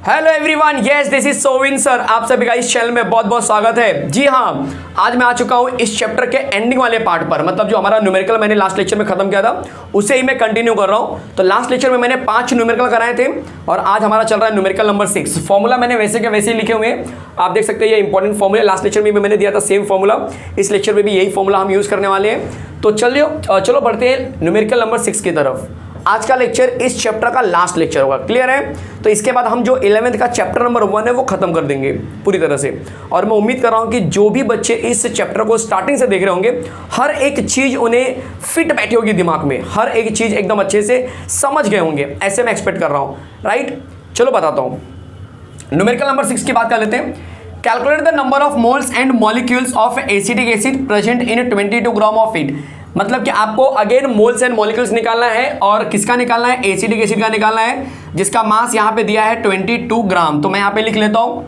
Hello everyone, yes this is Sovin sir. आप सभी का इस चैनल में बहुत बहुत स्वागत है। जी हाँ, आज मैं आ चुका हूँ इस चैप्टर के एंडिंग वाले पार्ट पर। मतलब जो हमारा न्यूमेरिकल मैंने लास्ट लेक्चर में खत्म किया था उसे ही मैं कंटिन्यू कर रहा हूँ। तो लास्ट लेक्चर में मैंने 5 न्यूमेरिकल कराए थे और आज हमारा चल रहा है न्यूमेरिकल नंबर 6। फॉर्मूला मैंने वैसे के वैसे ही लिखे हुए हैं, आप देख सकते हैं। ये इंपॉर्टेंट फॉर्मूला लास्ट लेक्चर में भी मैंने दिया था, सेम फॉर्मूला इस लेक्चर में भी यही फॉर्मूला हम यूज करने वाले हैं। तो चलो बढ़ते हैं न्यूमेरिकल नंबर 6 की तरफ। आज का लेक्चर इस चैप्टर का लास्ट लेक्चर होगा, क्लियर है। तो इसके बाद हम जो 11th का चैप्टर नंबर 1 है वो खत्म कर देंगे पूरी तरह से। और मैं उम्मीद कर रहा हूं कि जो भी बच्चे इस चैप्टर को स्टार्टिंग से देख रहे होंगे, हर एक चीज उन्हें फिट बैठी होगी दिमाग में, हर एक चीज एकदम अच्छे से समझ गए होंगे, ऐसे मैं एक्सपेक्ट कर रहा हूं, राइट। चलो बताता हूं, न्यूमेरिकल नंबर 6 की बात कर लेते हैं। Calculate the number of moles and molecules of acetic acid present in 22 gram of it. मतलब कि आपको अगेन मोल्स एंड मॉलिक्यूल्स निकालना है और किसका निकालना है, एसिटिक एसिड का निकालना है, जिसका मास यहां पे दिया है 22 ग्राम। तो मैं यहां पे लिख लेता हूं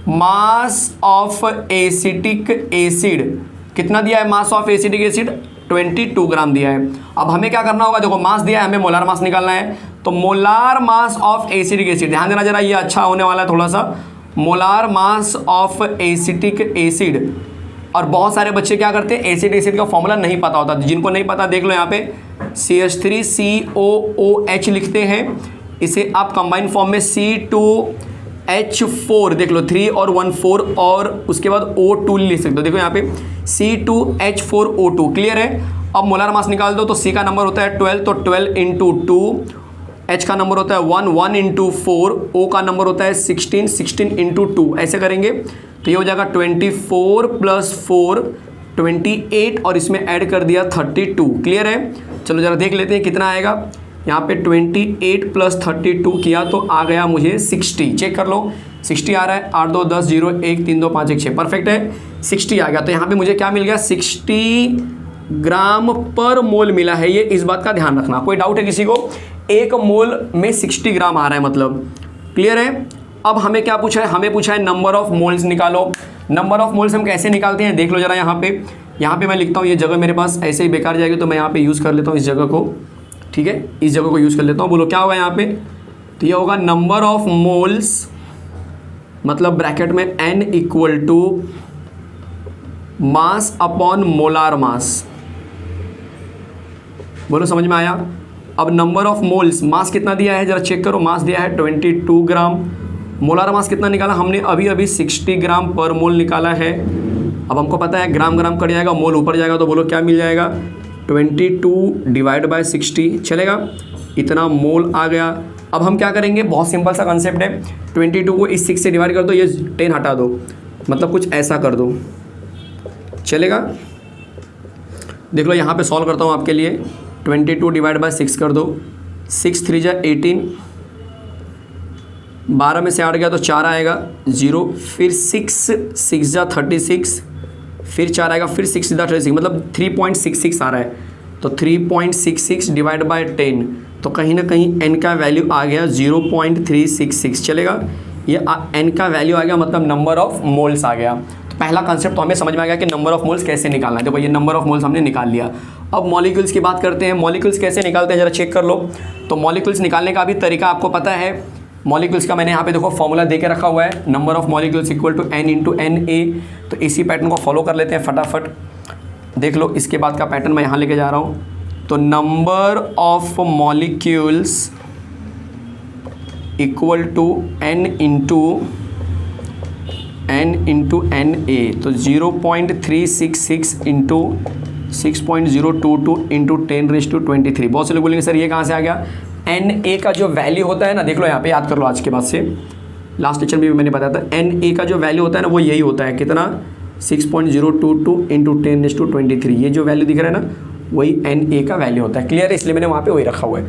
मास ऑफ एसिटिक एसिड। कितना दिया है मास ऑफ एसिटिक एसिड? 22 ग्राम दिया है। अब हमें क्या करना होगा, देखो मास दिया है, हमें मोलार मास निकालना है। तो molar mass of acetic acid, ध्यान देना जरा, ये अच्छा होने वाला है थोड़ा सा। Molar mass of acetic acid. और बहुत सारे बच्चे क्या करते हैं, एसिड का फॉर्मूला नहीं पता होता। जिनको नहीं पता देख लो, यहाँ पे CH3COOH लिखते हैं, इसे आप कंबाइन फॉर्म में C2H4 देख लो, 3 और 1 4, और उसके बाद O2 लिख सकते हो। देखो यहाँ पे C2H4O2, क्लियर है। अब मोलार मास निकाल दो, तो C का नंबर होता है 12, तो 12 इंटू 2, H का नंबर होता है 1, 1 इंटू 4, O का नंबर होता है 16, 16 इंटू 2, ऐसे करेंगे तो ये हो जाएगा 24 प्लस 4 28, और इसमें ऐड कर दिया 32, क्लियर है। चलो जरा देख लेते हैं कितना आएगा। यहाँ पे 28 प्लस 32 किया तो आ गया मुझे 60। चेक कर लो, 60 आ रहा है। 8 2 10 0 1 3 2 5 1 6, परफेक्ट है, 60 आ गया। तो यहाँ पे मुझे क्या मिल गया, 60 ग्राम पर मोल मिला है। ये इस बात का ध्यान रखना, कोई डाउट है किसी को, 1 मोल में 60 ग्राम आ रहा है, मतलब क्लियर है। अब हमें क्या पूछा है, हमें पूछा है नंबर ऑफ मोल्स निकालो। नंबर ऑफ मोल्स हम कैसे निकालते हैं देख लो जरा। यहाँ पे मैं लिखता हूँ, ये जगह मेरे पास ऐसे ही बेकार जाएगी, तो मैं यहाँ पे यूज़ कर लेता हूँ इस जगह को, ठीक है, इस जगह को यूज़ कर लेता हूँ। बोलो क्या होगा यहाँ पे, तो ये होगा नंबर ऑफ मोल्स, मतलब ब्रैकेट में n equal to mass upon molar mass. बोलो समझ में आया। अब नंबर ऑफ मोल्स, मास कितना दिया है जरा चेक करो, मास दिया है 22 ग्राम। मोलार मास कितना निकाला हमने, अभी 60 ग्राम पर मोल निकाला है। अब हमको पता है ग्राम ग्राम कट जाएगा, मोल ऊपर जाएगा, तो बोलो क्या मिल जाएगा, 22 डिवाइड बाय 60, चलेगा, इतना मोल आ गया। अब हम क्या करेंगे, बहुत सिंपल सा कंसेप्ट है, 22 को इस 6 से डिवाइड कर दो, ये 10 हटा दो, मतलब कुछ ऐसा कर दो, चलेगा। देख लो यहाँ पे सॉल्व करता हूँ आपके लिए। 22 डिवाइड बाय 6 कर दो, 6 3 जा 18, 12 में से 8 गया तो 4 आएगा 0, फिर 6 6 जा 36, फिर 4 आएगा, फिर 6 जा 36, मतलब 3.66 आ रहा है। तो 3.66 डिवाइड बाय 10, तो कहीं ना कहीं n का वैल्यू आ गया 0.366, चलेगा। ये n का वैल्यू आ गया, मतलब नंबर ऑफ मोल्स आ गया। तो पहला कंसेप्ट तो हमें समझ में आ गया कि नंबर ऑफ मोल्स कैसे निकालना है। देखो ये नंबर ऑफ मोल्स हमने निकाल लिया। अब मॉलिक्यूल्स की बात करते हैं। मॉलिक्यूल्स कैसे निकालते हैं जरा चेक कर लो। तो मॉलिक्यूल्स निकालने का भी तरीका आपको पता है। मॉलिक्यूल्स का मैंने यहाँ पे देखो फॉर्मूला दे के रखा हुआ है, number of molecules equal to n into NA। तो इसी पैटर्न को फॉलो कर लेते हैं फटाफट, देख लो। इसके बाद का पैटर्न मैं यहाँ लेके जा रहा हूँ। तो number of molecules equal to n into NA। तो 0.366 इंटू 6.022 इंटू 10⁻23। बहुत से लोग बोलेंगे सर ये कहाँ से आ गया, NA का जो वैल्यू होता है ना, देख लो यहाँ पे, याद कर लो आज के बाद से, लास्ट लेक्चर में भी मैंने बताया था, NA का जो वैल्यू होता है ना वो यही होता है, कितना, 6.022 इंटू 10⁻23। ये जो वैल्यू दिख रहा है ना वही NA का वैल्यू होता है, क्लियर है, इसलिए मैंने वहाँ पे वही रखा हुआ है।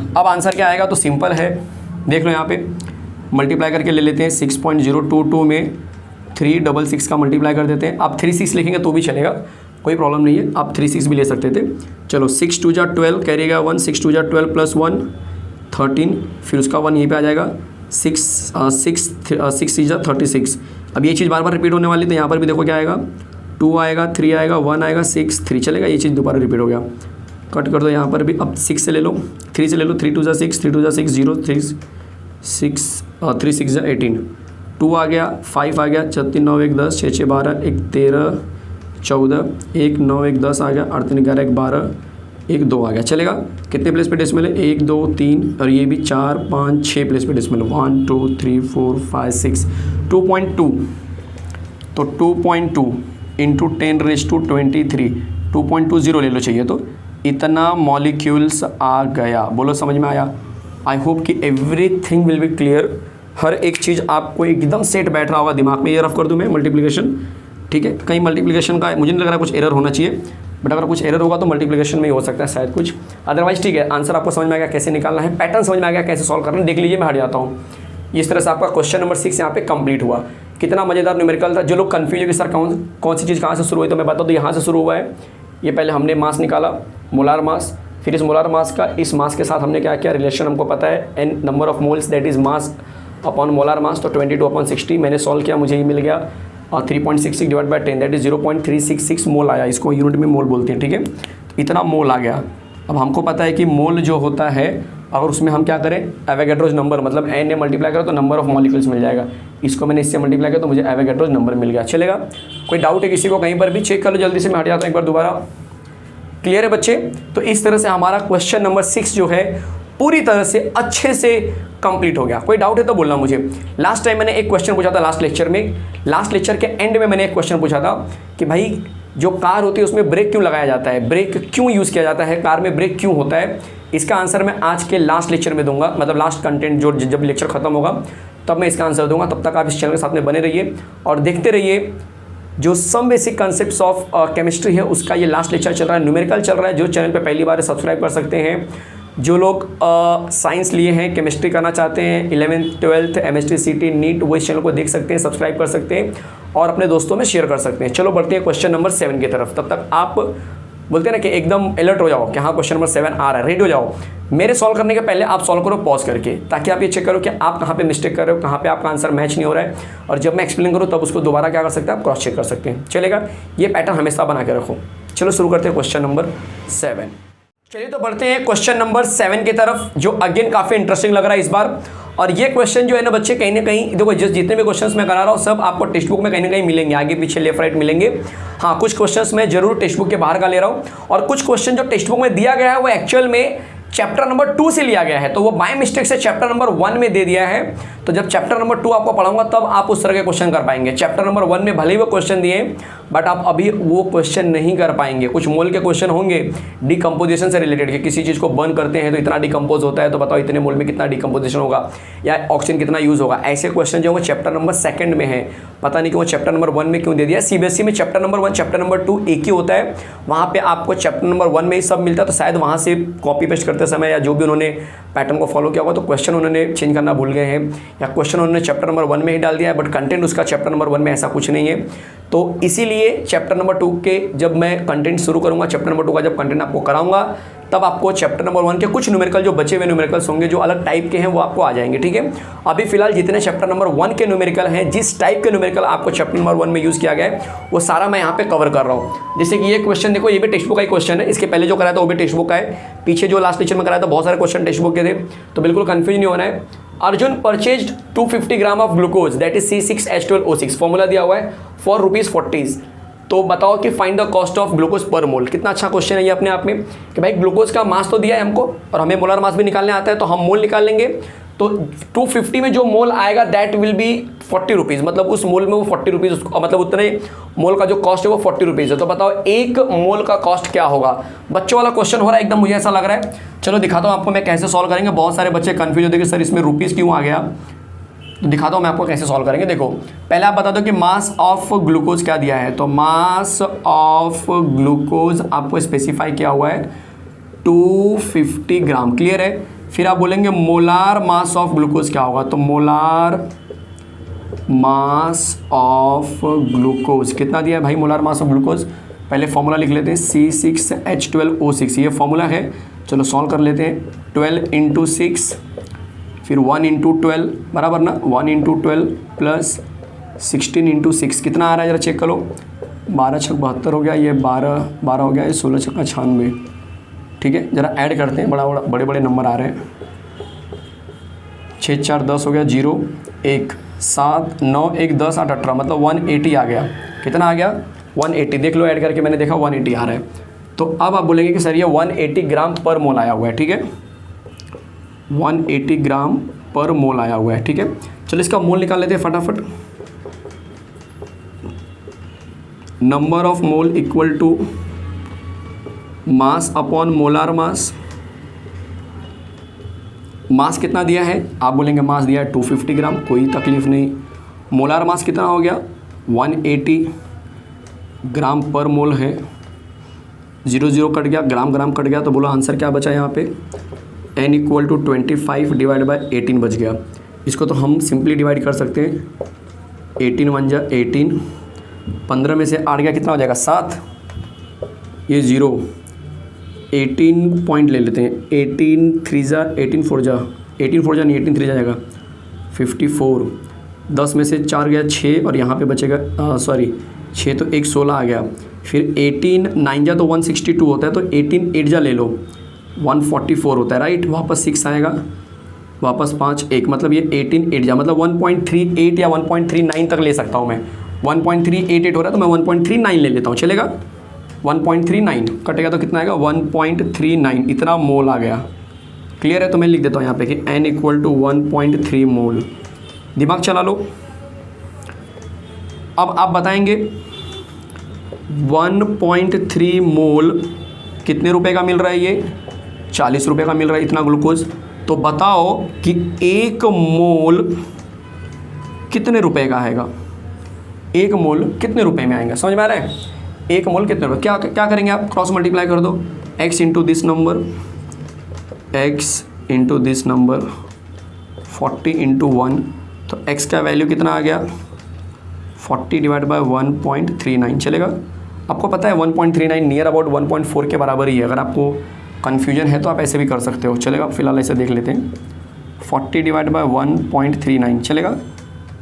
अब आंसर क्या आएगा, तो सिंपल है, देख लो यहाँ पे मल्टीप्लाई करके ले लेते हैं। 6.022 में 366 का मल्टीप्लाई कर देते हैं। आप 36 लिखेंगे तो भी चलेगा, कोई प्रॉब्लम नहीं है, आप 36 भी ले सकते थे। चलो 6 2 जा 12, कैरिएगा 1, 6 2 जा 12 प्लस 1 13, फिर उसका 1 यहीं पे आ जाएगा, 6 6 जा 36। अब ये चीज़ बार बार रिपीट होने वाली, तो यहाँ पर भी देखो क्या आएगा, 2 आएगा, 3 आएगा, 1 आएगा, 6 3, चलेगा, ये चीज़ दोबारा रिपीट हो गया। कट कर दो यहाँ पर भी। अब 6 से ले लो, 3 से ले लो, 3 2 जा 6, 3 2 जा 6, 0 3 6 3 6 जा 18, 2 आ गया, 5 आ गया, 4 3 9 1 10, 6 6 12, 1 13 14, 1 9 1 10 आ गया, 8 3 11, 1 12, 1 2 आ गया। चलेगा। कितने प्लेस पे डेसिमल है? 1 2 3 और ये भी 4 5 6 प्लेस पे डेसिमल। 1 2 3 4 5 6, 2.2, तो 2.2 इंटू 10⁻23, 2.20 ले लो चाहिए तो इतना मॉलिक्यूल्स आ गया। बोलो समझ में आया? आई होप कि एवरीथिंग विल बी क्लियर। हर एक चीज़ आपको एकदम सेट बैठ रहा होगा दिमाग में। ये रफ कर दूँ मैं मल्टीप्लिकेशन, ठीक है? कहीं मल्टीप्लिकेशन का मुझे नहीं लग रहा कुछ एरर होना चाहिए, बट अगर कुछ एरर होगा तो मल्टीप्लिकेशन में ही हो सकता है शायद कुछ, अदरवाइज ठीक है। आंसर आपको समझ में आ गया कैसे निकालना है, पैटर्न समझ में आ गया कैसे सॉल्व करना है। देख लीजिए, मैं हट जाता हूँ। इस तरह से आपका क्वेश्चन नंबर 6 यहाँ पे कंप्लीट हुआ। कितना मज़ेदार न्यूमेरिकल था। जो लोग कन्फ्यूज है कि सर कौन सी चीज़ कहाँ से शुरू हुई, तो मैं बता दूँ यहाँ से शुरू हुआ है। ये पहले हमने मास निकाला, मोलार मास, फिर इस मोलार मास का इस मास के साथ हमने क्या किया, रिलेशन हमको पता है, n number of moles that is mass upon molar mass, तो 22/60 मैंने सॉल्व किया, मुझे ये मिल गया। और 3.66 डिवाइड बाई 10 दैट इज 0.366 मोल आया। इसको यूनिट में मोल बोलते हैं, ठीक है? इतना मोल आ गया। अब हमको पता है कि मोल जो होता है, अगर उसमें हम क्या करें, एवोगैड्रोज नंबर, मतलब एन ने मल्टीप्लाई करो तो नंबर ऑफ मॉलिक्यूल्स मिल जाएगा। इसको मैंने इससे मल्टीप्लाई किया तो मुझे एवोगैड्रोज नंबर मिल गया। चलेगा? कोई डाउट है किसी को कहीं पर भी? चेक कर लो जल्दी से, मैं हट जाता हूँ एक बार दोबारा। क्लियर है बच्चे? तो इस तरह से हमारा क्वेश्चन नंबर 6 जो है पूरी तरह से अच्छे से कंप्लीट हो गया। कोई डाउट है तो बोलना मुझे। लास्ट टाइम मैंने एक क्वेश्चन पूछा था, लास्ट लेक्चर के एंड में मैंने एक क्वेश्चन पूछा था कि भाई जो कार होती है उसमें ब्रेक क्यों लगाया जाता है, ब्रेक क्यों यूज़ किया जाता है, कार में ब्रेक क्यों होता है। इसका आंसर मैं आज के लास्ट लेक्चर में दूंगा, मतलब लास्ट कंटेंट जो जब लेक्चर खत्म होगा तब मैं इसका आंसर दूंगा। तब तक आप इस चैनल के साथ में बने रहिए और देखते रहिए। जो some basic concepts of chemistry है उसका ये लास्ट लेक्चर चल रहा है, न्यूमेरिकल चल रहा है। जो चैनल पे पहली बार है सब्सक्राइब कर सकते हैं। जो लोग साइंस लिए हैं, केमिस्ट्री करना चाहते हैं, 11th 12th MST CT NEET, वो इस चैनल को देख सकते हैं, सब्सक्राइब कर सकते हैं और अपने दोस्तों में शेयर कर सकते हैं। चलो बढ़ते हैं क्वेश्चन नंबर 7 की तरफ। तब तक आप बोलते हैं ना कि एकदम अलर्ट हो जाओ कि हाँ क्वेश्चन नंबर 7 आ रहा है, रेडी हो जाओ। मेरे सॉल्व करने के पहले आप सॉल्व करो पॉज करके, ताकि आप ये चेक करो कि आप कहाँ पे मिस्टेक कर रहे हो, कहाँ पे आपका आंसर मैच नहीं हो रहा है। और जब मैं एक्सप्लेन करूँ तब उसको दोबारा क्या कर सकते हैं, आप क्रॉस चेक कर सकते हैं। चलेगा? ये पैटर्न हमेशा बना के रखो। चलो शुरू करते हैं क्वेश्चन नंबर 7। चलिए तो बढ़ते हैं क्वेश्चन नंबर 7 की तरफ, जो अगेन काफ़ी इंटरेस्टिंग लग रहा है इस बार। और ये क्वेश्चन जो है ना बच्चे, कहीं ना कहीं देखो जितने भी क्वेश्चंस मैं करा रहा हूँ सब आपको टेक्स्ट बुक में कहीं ना कहीं मिलेंगे, आगे पीछे लेफ्ट राइट मिलेंगे। हाँ, कुछ क्वेश्चंस मैं जरूर टेक्स्ट बुक के बाहर का ले रहा हूँ और कुछ क्वेश्चन जो टेक्स्ट बुक में दिया गया है वो एक्चुअल में चैप्टर नंबर 2 से लिया गया है, तो वो बाय मिस्टेक से चैप्टर नंबर 1 में दे दिया है। तो जब चैप्टर नंबर 2 आपको पढ़ाऊंगा तब आप उस तरह के क्वेश्चन कर पाएंगे। चैप्टर नंबर 1 में भले ही वो क्वेश्चन दिए बट आप अभी वो क्वेश्चन नहीं कर पाएंगे। कुछ मोल के क्वेश्चन होंगे डिकम्पोजिशन से रिलेटेड, कि किसी चीज़ को बर्न करते हैं तो इतना डिकम्पोज होता है, तो बताओ इतने मोल में कितना डिकम्पोजिशन होगा या ऑक्सीजन कितना यूज़ होगा। ऐसे क्वेश्चन जो होंगे चैप्टर नंबर 2 में है, पता नहीं क्यों चैप्टर नंबर 1 में क्यों दे दिया। CBSE में चैप्टर नंबर 1 चैप्टर नंबर 2 एक ही होता है, वहाँ पे आपको चैप्टर नंबर 1 में ही सब मिलता है। तो शायद वहाँ से कॉपी पेस्ट करते समय या जो भी उन्होंने पैटर्न को फॉलो किया होगा तो क्वेश्चन उन्होंने चेंज करना भूल गए हैं, या क्वेश्चन उन्होंने चैप्टर नंबर 1 में ही डाल दिया है बट कंटेंट उसका चैप्टर नंबर 1 में ऐसा कुछ नहीं है। तो इसीलिए चैप्टर नंबर 2 के जब मैं कंटेंट शुरू करूँगा, चैप्टर नंबर 2 का जब कंटेंट आपको कराऊंगा तब आपको चैप्टर नंबर 1 के कुछ न्यूमेरिकल जो बचे हुए न्यूमेरिकल्स होंगे जो अलग टाइप के हैं वो आपको आ जाएंगे, ठीक है। अभी फिलहाल जितने चैप्टर नंबर 1 के न्यूमेरिकल हैं, जिस टाइप के न्यूमेरिकल आपको चैप्टर नंबर 1 में यूज़ किया गया है वो सारा मैं यहाँ पे कवर कर रहा हूँ। जैसे कि ये क्वेश्चन देखो, ये भी टेक्स्ट बुक का ही क्वेश्चन है, इसके पहले जो कराया था वो भी टेक्स्ट बुक का है, पीछे जो लास्ट लेक्चर में कराया था बहुत सारे क्वेश्चन टेक्स्ट बुक के थे, तो बिल्कुल कंफ्यूज नहीं होना है। Arjun purchased 250 gram of glucose that is C6H12O6, formula दिया हुआ है फॉर ₹40। तो बताओ कि find the cost of glucose पर मोल। कितना अच्छा क्वेश्चन है ये अपने आप में कि भाई ग्लूकोज का मास तो दिया है हमको और हमें मोलर मास भी निकालने आता है, तो हम मोल निकाल लेंगे। तो 250 में जो मोल आएगा दैट विल बी ₹40, मतलब उस मोल में वो ₹40, मतलब उतने मोल का जो कॉस्ट है वो ₹40 है। तो बताओ एक मोल का कॉस्ट क्या होगा। बच्चों वाला क्वेश्चन हो रहा है एकदम, मुझे ऐसा लग रहा है। चलो दिखाता हूँ आपको मैं कैसे सॉल्व करेंगे। बहुत सारे बच्चे कन्फ्यूज होते हैं कि सर इसमें रुपीज़ क्यों आ गया, तो दिखाता हूँ मैं आपको कैसे सॉल्व करेंगे। देखो पहले आप बता दो कि मास ऑफ ग्लूकोज क्या दिया है, तो मास ऑफ ग्लूकोज आपको स्पेसिफाई किया हुआ है 250 ग्राम, क्लियर है। फिर आप बोलेंगे मोलार मास ऑफ ग्लूकोज क्या होगा, तो मोलार मास ऑफ ग्लूकोज कितना दिया है भाई, मोलार मास ऑफ ग्लूकोज। पहले फॉर्मूला लिख लेते हैं C6H12O6, ये फॉर्मूला है। चलो सॉल्व कर लेते हैं। 12 × 6 फिर 1 × 12 बराबर ना, 1 × 12 प्लस 16 × 6 कितना आ रहा है जरा चेक करो। 12 × 6 72 हो गया, ये 12 हो गया, ये 16 × 6 96, ठीक है, ज़रा ऐड करते हैं, बड़े बड़े नंबर आ रहे हैं। 6 4 10 हो गया, 0 1 7 9 1 10 8 18 मतलब 180 आ गया। कितना आ गया? 180। देख लो ऐड करके मैंने देखा 180 आ रहा है। तो अब आप बोलेंगे कि सर ये 180 ग्राम पर मोल आया हुआ है। ठीक है, 180 ग्राम पर मोल आया हुआ है। ठीक है, चलो इसका मोल निकाल लेते हैं फटाफट। Number of mole equal to mass upon molar mass. Mass कितना दिया है? आप बोलेंगे मास दिया है 250 ग्राम, कोई तकलीफ नहीं। मोलार मास कितना हो गया? 180 ग्राम पर मोल है। 0 0 कट गया, ग्राम ग्राम कट गया, तो बोलो आंसर क्या बचा यहाँ पे? n equal to 25 divide by 18 बच गया। इसको तो हम सिंपली डिवाइड कर सकते हैं। 18 1 जा 18, 15 में से 8 गया, कितना हो जाएगा? 7, ये 0, 18 पॉइंट ले लेते हैं। 18 3 जा 18 4 जा 18 4 जा नहीं 18 3 जा जाएगा 54। 10 में से 4 गया 6 और यहाँ पे बचेगा सॉरी 6 तो 1 16 आ गया। फिर 18 9 जा तो 162 होता है, तो 18 8 जा ले लो 144 होता है, राइट। वापस 6 आएगा, वापस 5 1, मतलब ये 18 8 जा मतलब 1.38 या 1.39 तक ले सकता हूँ मैं। 1.388 हो रहा है तो मैं 1.39 ले लेता हूँ, चलेगा। 1.39 कटेगा तो कितना आएगा? 1.39, इतना मोल आ गया। क्लियर है? तो मैं लिख देता हूँ यहाँ पे कि n इक्वल टू 1.3 मोल। दिमाग चला लो। अब आप बताएंगे 1.3 मोल कितने रुपए का मिल रहा है? ये 40 रुपए का मिल रहा है इतना ग्लूकोज। तो बताओ कि 1 मोल कितने रुपए का आएगा? 1 मोल कितने रुपए में आएगा? समझ में आ रहा है? 1 मोल कितने रुपए? क्या करेंगे आप? क्रॉस मल्टीप्लाई कर दो। x into this number, x into this number 40 into 1, तो x का वैल्यू कितना आ गया? 40 डिवाइड बाय 1.39, चलेगा। आपको पता है 1.39 नियर अबाउट 1.4 के बराबर ही है। अगर आपको कन्फ्यूजन है तो आप ऐसे भी कर सकते हो, चलेगा। फिलहाल ऐसे देख लेते हैं। 40 डिवाइड बाय 1.39 चलेगा।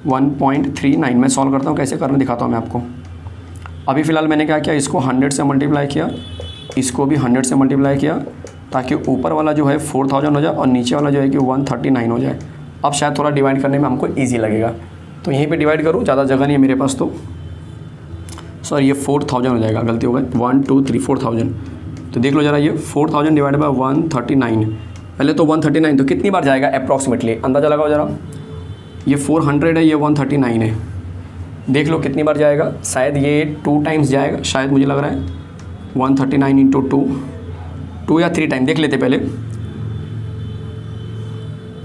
1.39 मैं सॉल्व करता हूँ, कैसे करना दिखाता हूँ मैं आपको। अभी फ़िलहाल मैंने क्या किया, इसको 100 से मल्टीप्लाई किया, इसको भी 100 से मल्टीप्लाई किया, ताकि ऊपर वाला जो है 4000 हो जाए और नीचे वाला जो है कि 139 हो जाए। अब शायद थोड़ा डिवाइड करने में हमको ईजी लगेगा, तो यहीं पे डिवाइड करूँ, ज़्यादा जगह नहीं है मेरे पास, तो सॉरी ये 4000 हो जाएगा, गलती हो गई। 1 2 3 4000। तो देख लो ज़रा, ये 4000 डिवाइड बाय 139, पहले तो 139 तो कितनी बार जाएगा अप्रॉक्सीमेटली, अंदाज़ा लगाओ ज़रा। ये 400 है, ये 139 है, देख लो कितनी बार जाएगा। शायद ये 2 टाइम्स जाएगा, शायद मुझे लग रहा है 139 इंटू 2 या 3 टाइम देख लेते पहले।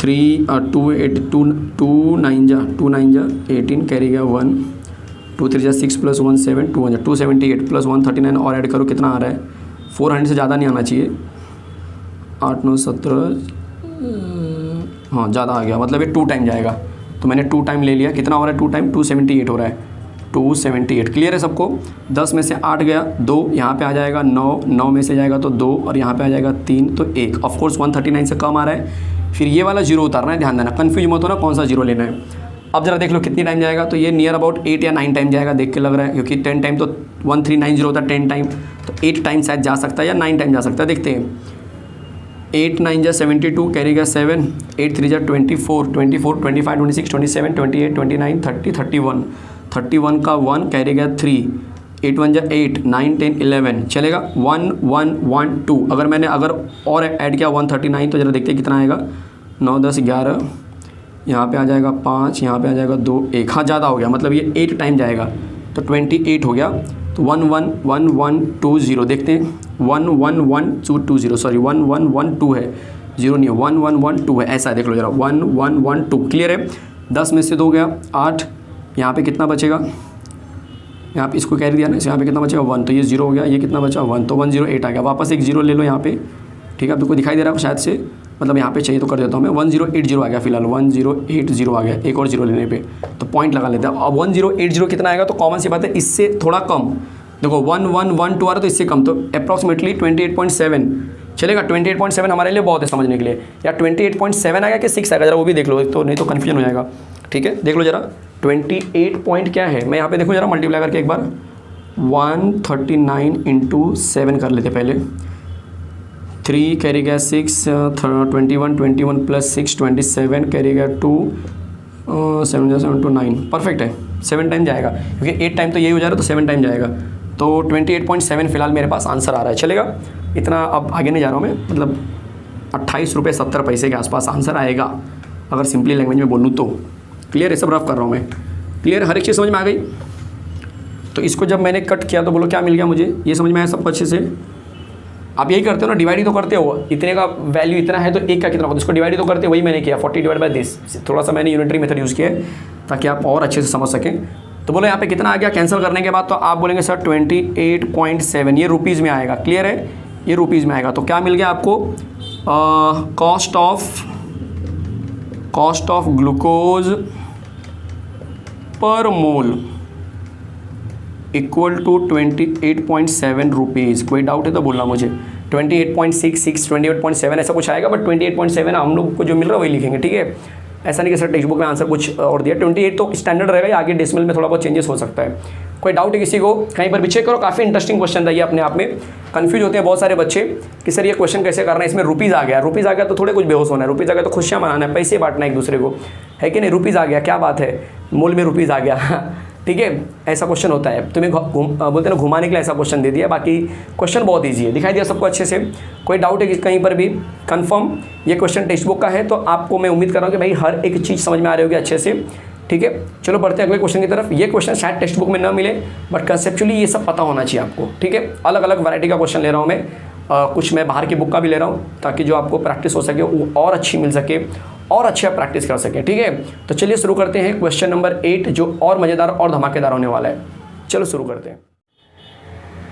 3 2 8 2 9 जा 18 कैरी गया 1 2 3 जा 6 प्लस 1 7 2 जा 278 प्लस 139 और ऐड करो, कितना आ रहा है? 400 से ज़्यादा नहीं आना चाहिए। 8 9 17, हाँ ज़्यादा आ गया, मतलब ये 2 टाइम जाएगा। तो मैंने 2 टाइम ले लिया, कितना हो रहा है 2 टाइम? 278 हो रहा है, 278। क्लियर है सबको? 10 में से 8 गया 2, यहाँ पे आ जाएगा 9, 9 में से जाएगा तो 2 और यहाँ पे आ जाएगा 3 तो 1। ऑफकोर्स 139 से कम आ रहा है। फिर ये वाला जीरो उतारना है, ध्यान देना, कन्फ्यूज मत होना कौन सा जीरो लेना है। अब जरा देख लो कितनी टाइम जाएगा, तो ये नियर अबाउट 8 या 9 टाइम जाएगा, देख के लग रहा है, क्योंकि 10 टाइम तो 1390 होता है 10 टाइम, तो 8 टाइम शायद जा सकता है या 9 टाइम जा सकता है, देखते हैं। 8 9 जा 72 कैरी गया 7, 8 3 जा 24 24 25 26 27 28 29 30 31 31 का 1 कैरी गया 3, 8 1 जा 8 9 10 11 चलेगा। 1 1 1 2 अगर और ऐड किया 139, तो जरा देखते हैं कितना आएगा। 9 10 11, यहाँ पे आ जाएगा 5, यहाँ पे आ जाएगा 2 1, हाँ ज़्यादा हो गया, मतलब ये 8 टाइम जाएगा, तो 28 हो गया। तो 1 1 1 1 2 0 देखते हैं। 1 1 1 2 2 0, सॉरी 1 1 1 2 है, 0 नहीं है, 1 1 1 2 है, ऐसा है, देख लो जरा। 1 1 1 2 क्लियर है? 10 में से 2 गया 8, यहाँ पे कितना बचेगा? यहाँ पे इसको कैरी दिया ना, यहाँ पे कितना बचेगा 1, तो ये 0 हो गया, ये कितना बचा 1, तो 108 आ गया। वापस एक 0 ले लो यहाँ पे, ठीक है, आपको दिखाई दे रहा है शायद से, मतलब यहाँ पे चाहिए तो कर देता हूँ मैं। 1080 आ गया, फिलहाल 1080 आ गया, एक और 0 लेने पे तो पॉइंट लगा लेते हैं। अब 1080 कितना आएगा, तो कॉमन सी बात है, इससे थोड़ा कम, देखो 1 1 1 2 आ रहा है तो इससे कम, तो अप्रॉक्सीमेटली 28.7 चलेगा। 28.7 हमारे लिए बहुत है समझने के लिए, या 28.7 आएगा कि 6 आएगा, जरा वो भी देख लो, तो नहीं तो कन्फ्यूजन हो जाएगा, ठीक है। देख लो जरा 28 पॉइंट क्या है, मैं यहाँ पे देखो जरा मल्टीप्लाई करके एक बार 139 इंटू 7 कर लेते पहले। 3 कैरी गया 6, 21, 21 प्लस 6 27 कैरी गया 2, 7 7 to 9 परफेक्ट है। 7 टाइम जाएगा क्योंकि 8 टाइम तो यही हो जा रहा है, तो 7 टाइम जाएगा। तो 28.7 फिलहाल मेरे पास आंसर आ रहा है, चलेगा। इतना अब आगे नहीं जा रहा हूँ मैं, मतलब 28 रुपये 70 पैसे के आसपास आंसर आएगा अगर सिंपली लैंग्वेज में बोलूँ तो। क्लियर है, सब रफ कर रहा हूँ मैं। क्लियर, हर एक चीज़ समझ में आ गई। तो इसको जब मैंने कट किया तो बोलो क्या मिल गया मुझे, ये समझ में आया सबको अच्छे से। आप यही करते हो ना, डिवाइड ही तो करते हो। इतने का वैल्यू इतना है तो एक का कितना होगा, इसको डिवाइड ही तो करते हो। वही मैंने किया 40 डिवाइड बाय दिस। थोड़ा सा मैंने यूनिटरी मेथड यूज़ किया है ताकि आप और अच्छे से समझ सकें। तो बोलो यहाँ पे कितना आ गया कैंसिल करने के बाद, तो आप बोलेंगे सर 28.7, ये रुपीज़ में आएगा। क्लियर है, ये रुपीज़ में आएगा। तो क्या मिल गया आपको, कॉस्ट ऑफ ग्लूकोज पर मोल इक्वल टू 28.7 रुपीज़। कोई डाउट है तो बोलना मुझे। 28.66, 28.7 ऐसा कुछ आएगा, बट 28.7 हम लोग को जो मिल रहा है वही लिखेंगे, ठीक है। ऐसा नहीं कि सर टेक्स्ट बुक में आंसर कुछ और दिया। 28 तो स्टैंडर्ड रहेगा, आगे डेसिमल में थोड़ा बहुत चेंजेस हो सकता है। कोई डाउट है किसी को, कहीं पर भी चेक करो। काफ़ी इंटरेस्टिंग क्वेश्चन था ये, अपने आप में कंफ्यूज होते हैं बहुत सारे बच्चे कि सर ये क्वेश्चन कैसे करना है, इसमें रुपीज़ आ गया। रुपीज़ आ गया तो थोड़े कुछ बेहोश होना है, रुपीज़ आ गया तो खुशियाँ मनाना है, पैसे बांटना है एक दूसरे को, है कि नहीं। रुपीज़ आ गया, क्या बात है, मोल में रुपीज़ आ गया, ठीक है। ऐसा क्वेश्चन होता है, तुम्हें बोलते हैं ना घुमाने के लिए ऐसा क्वेश्चन दे दिया। बाकी क्वेश्चन बहुत ईजी है, दिखाई दिया सबको अच्छे से। कोई डाउट है कि कहीं पर भी कंफर्म ये क्वेश्चन टेक्स्ट बुक का है, तो आपको मैं उम्मीद कर रहा हूँ कि भाई हर एक चीज़ समझ में आ रही होगी अच्छे से, ठीक है। चलो बढ़ते हैं अगले क्वेश्चन की तरफ। ये क्वेश्चन शायद टेक्स्ट बुक में ना मिले, बट कंसेप्चुअली ये सब पता होना चाहिए आपको, ठीक है। अलग अलग वैरायटी का क्वेश्चन ले रहा हूँ मैं, कुछ मैं बाहर की बुक का भी ले रहा हूँ, ताकि जो आपको प्रैक्टिस हो सके वो और अच्छी मिल सके और अच्छे आप प्रैक्टिस कर सकें, ठीक है। तो चलिए शुरू करते हैं क्वेश्चन नंबर 8, जो और मज़ेदार और धमाकेदार होने वाला है। चलो शुरू करते हैं।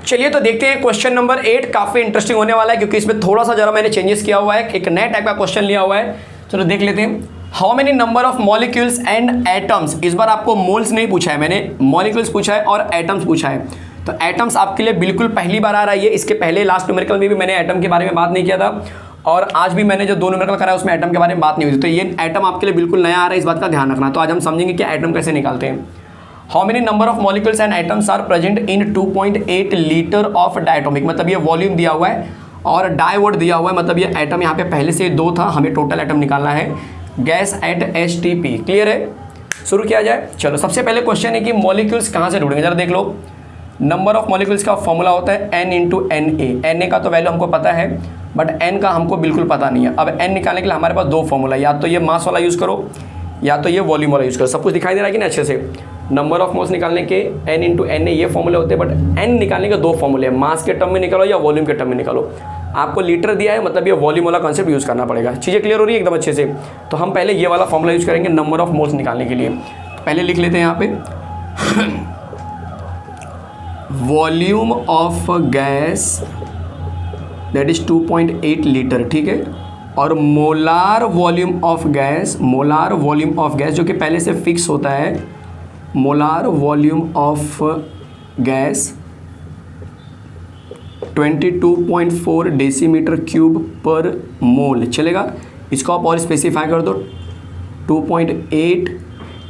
चलिए तो देखते हैं क्वेश्चन नंबर 8, काफ़ी इंटरेस्टिंग होने वाला है क्योंकि इसमें थोड़ा सा जरा मैंने चेंजेस किया हुआ है, एक नया टाइप का क्वेश्चन लिया हुआ है। चलो देख लेते हैं। How many number of molecules and atoms, इस बार आपको मोल्स नहीं पूछा है मैंने, मॉलिक्यूल्स पूछा है और एटम्स पूछा है। तो एटम्स आपके लिए बिल्कुल पहली बार आ रहा है। इसके पहले लास्ट न्यूमेरिकल में भी मैंने एटम के बारे में बात नहीं किया था, और आज भी मैंने जो 2 न्यूमेरिकल करा है उसमें एटम के बारे में बात नहीं हुई थी। तो ये एटम आपके लिए बिल्कुल नया आ रहा है, इस बात का ध्यान रखना। तो आज हम समझेंगे कि एटम कैसे निकालते हैं। How many number of molecules and atoms are present in 2.8 litre of diatomic, मतलब ये वॉल्यूम दिया हुआ है और डाई वर्ड दिया हुआ है, मतलब ये एटम यहाँ पे पहले से 2 था, हमें टोटल एटम निकालना है। गैस एट HTP, क्लियर है। शुरू किया जाए। चलो सबसे पहले क्वेश्चन है कि मॉलिक्यूल्स कहाँ से ढूंढेंगे, जरा देख लो। नंबर ऑफ मॉलिक्यूल्स का फॉर्मूला होता है N × Na। Na का तो वैल्यू हमको पता है, बट N का हमको बिल्कुल पता नहीं है। अब N निकालने के लिए हमारे पास 2 फॉर्मूला, या तो ये मास वाला यूज़ करो या तो ये वॉल्यूम वाला यूज़ करो। सब कुछ दिखाई दे रहा है कि नहीं अच्छे से। नंबर ऑफ मोल्स निकालने के N × Na ये फॉर्मूले होते हैं, बट N निकालने के 2 फॉर्मूले हैं, मास के टर्म में निकालो या वॉल्यूम के टर्म में निकालो। आपको लीटर दिया है, मतलब ये वॉल्यूम वाला कॉन्सेप्ट यूज़ करना पड़ेगा। चीज़ें क्लियर हो रही है एकदम अच्छे से। तो हम पहले ये वाला फॉर्मूला यूज़ करेंगे नंबर ऑफ मोल्स निकालने के लिए। पहले लिख लेते हैं यहाँ पे volume of gas that is 2.8 litre, ठीक है। और molar volume of gas, molar volume of gas जो कि पहले से फिक्स होता है, molar volume of gas 22.4 decimetre cube पर मोल, चलेगा। इसको आप और स्पेसिफाई कर दो 2.8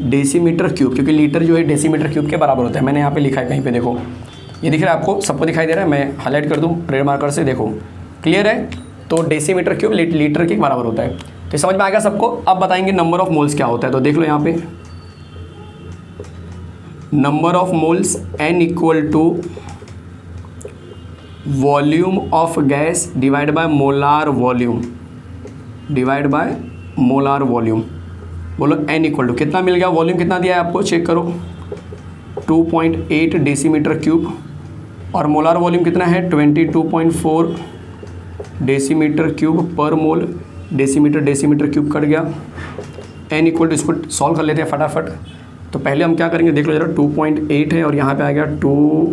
डेसीमीटर क्यूब, क्योंकि लीटर जो है डेसीमीटर क्यूब के बराबर होता है। मैंने यहाँ पे लिखा है कहीं पे, देखो ये दिख रहा है आपको, सबको दिखाई दे रहा है। मैं हाईलाइट कर दूँ ट्रेड मार्कर से, देखो क्लियर है। तो डेसीमीटर क्यूब लीटर के बराबर होता है। तो समझ में आ गया सबको। अब बताएंगे नंबर ऑफ मोल्स क्या होता है। तो देख लो यहाँ पे number of moles N = volume of gas divide by molar volume, divide by molar volume. बोलो N = कितना मिल गया, वॉल्यूम कितना दिया है आपको, चेक करो 2.8 डेसीमीटर क्यूब, और मोलार वॉल्यूम कितना है 22.4 डेसीमीटर क्यूब पर मोल। डेसीमीटर डेसीमीटर क्यूब कट गया। N = इसको सॉल्व कर लेते हैं फटाफट। तो पहले हम क्या करेंगे, देख लो जरा 2.8 है और यहाँ पे आ गया 2,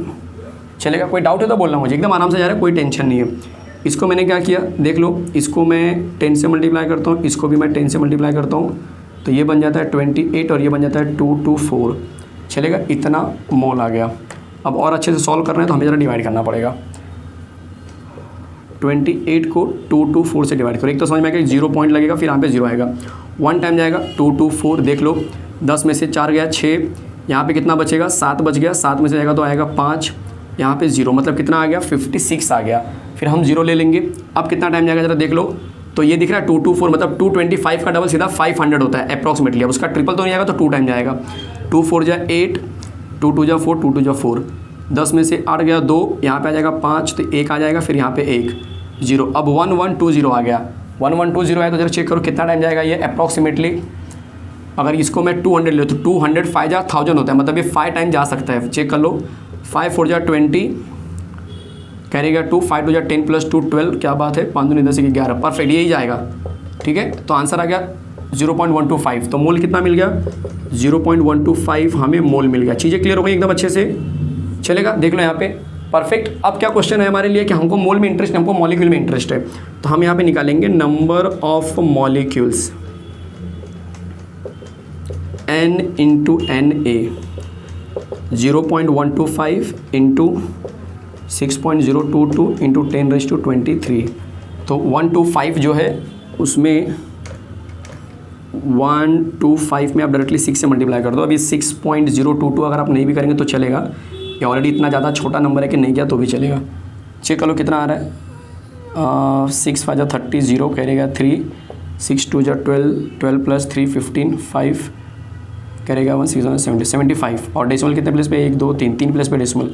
चलेगा। कोई डाउट है तो बोलना मुझे, एकदम आराम से जा रहा है, कोई टेंशन नहीं है। इसको मैंने क्या किया, देख लो, इसको मैं 10 से मल्टीप्लाई करता हूँ, इसको भी मैं 10 से मल्टीप्लाई करता हूँ, तो ये बन जाता है 28 और ये बन जाता है 224, चलेगा। इतना मोल आ गया। अब और अच्छे से सॉल्व करना है तो हमें ज़रा डिवाइड करना पड़ेगा। 28 को 224 से डिवाइड करो। एक तो समझ में आएगा 0 पॉइंट लगेगा, फिर यहाँ पे 0 आएगा, 1 टाइम जाएगा 224। देख लो 10 में से 4 गया 6, यहाँ पे कितना बचेगा 7 बच गया, 7 में से जाएगा तो आएगा 5, यहाँ पे 0, मतलब कितना आ गया 56 आ गया। फिर हम 0 ले लेंगे। अब कितना टाइम जाएगा ज़रा देख लो। तो ये दिख रहा है 224, मतलब 225 का डबल सीधा 500 होता है अप्रॉक्सीमेटली। अब उसका ट्रिपल तो नहीं आएगा तो 2 टाइम जाएगा। 2 4 जा 8, 2 2 जा 4, 2 2 जा 4, 10 में से 8 गया 2, यहाँ पे आ जाएगा 5, तो 1 आ जाएगा, फिर यहाँ पे 1 0। अब 1120 आ गया। 1120 है तो जरा चेक करो कितना टाइम जाएगा ये अप्रॉक्सीमेटली। अगर इसको मैं 200 ले तो 200 5 जा 1000 होता है, मतलब ये 5 टाइम जा सकता है। चेक कर लो। 5 4 जा 20, करेगा 2, 5 2 जा 10 प्लस 2 12, क्या बात है, 5 2 10 11, परफेक्ट यही जाएगा। ठीक है, तो आंसर आ गया 0.125। तो मोल कितना मिल गया 0.125 हमें मोल मिल गया। चीज़ें क्लियर हो गई एकदम अच्छे से, चलेगा। देख लो यहाँ पे परफेक्ट। अब क्या क्वेश्चन है हमारे लिए कि हमको मोल में इंटरेस्ट, हमको मॉलिक्यूल में इंटरेस्ट है, तो हम यहाँ पे निकालेंगे number of molecules n into NA 0.125 into 6.022 into 10⁻23। तो 125 जो है उसमें 125 में आप डायरेक्टली 6 से मल्टीप्लाई कर दो। अभी 6.022 अगर आप नहीं भी करेंगे तो चलेगा, ये ऑलरेडी इतना ज़्यादा छोटा नंबर है कि नहीं किया तो भी चलेगा। चेक कर लो कितना आ रहा है। 6 5 जा 30, 0 करेगा 3, 6 2 जा 12, 12 प्लस 3 15, 5 करेगा 1 6 70 75। और डेसिमल कितने प्लेस पे 1 2 3 3 प्लेस पे डेसिमल,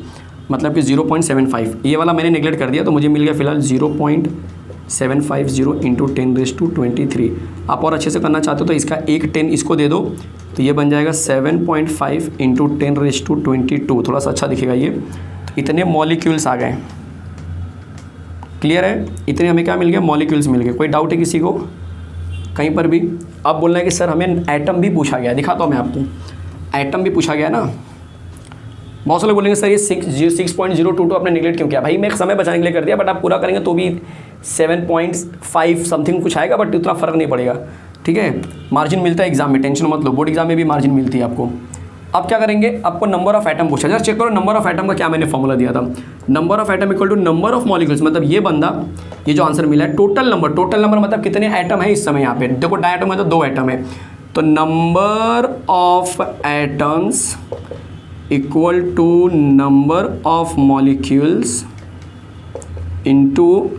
मतलब कि 0.75। ये वाला मैंने नेगलेक्ट कर दिया तो मुझे मिल गया फिलहाल 0.750 इंटू 10⁻23। आप और अच्छे से करना चाहते हो तो इसका एक 10 इसको दे दो तो ये बन जाएगा 7.5 इंटू 10⁻22। थोड़ा सा अच्छा दिखेगा ये। तो इतने मॉलिक्यूल्स आ गए। क्लियर है, इतने हमें क्या मिल गया, मॉलिक्यूल्स मिल गए। कोई डाउट है किसी को कहीं पर भी? अब बोलना है कि सर हमें एटम भी पूछा गया, दिखाता हूँ मैं आपको। एटम भी पूछा गया ना, बहुत से लोग बोलेंगे सर ये 6.022 आपने निगलेक्ट क्यों किया? भाई मैं एक समय बचाने के लिए कर दिया, बट आप पूरा करेंगे तो भी 7.5 समथिंग कुछ आएगा, बट उतना फ़र्क नहीं पड़ेगा। ठीक है, मार्जिन मिलता है एग्जाम में, टेंशन मत लो, बोर्ड एग्जाम में भी मार्जिन मिलती है आपको। अब क्या करेंगे, आपको नंबर ऑफ एटम पूछा। जरा चेक करो नंबर ऑफ एटम का क्या मैंने फॉर्मूला दिया था। Number of atom equal to number of molecules, मतलब ये बंदा, ये जो आंसर मिला है टोटल नंबर। टोटल नंबर मतलब कितने एटम है इस समय यहाँ पे। देखो डायटम है तो 2 एटम है, तो number of atoms equal to number of molecules into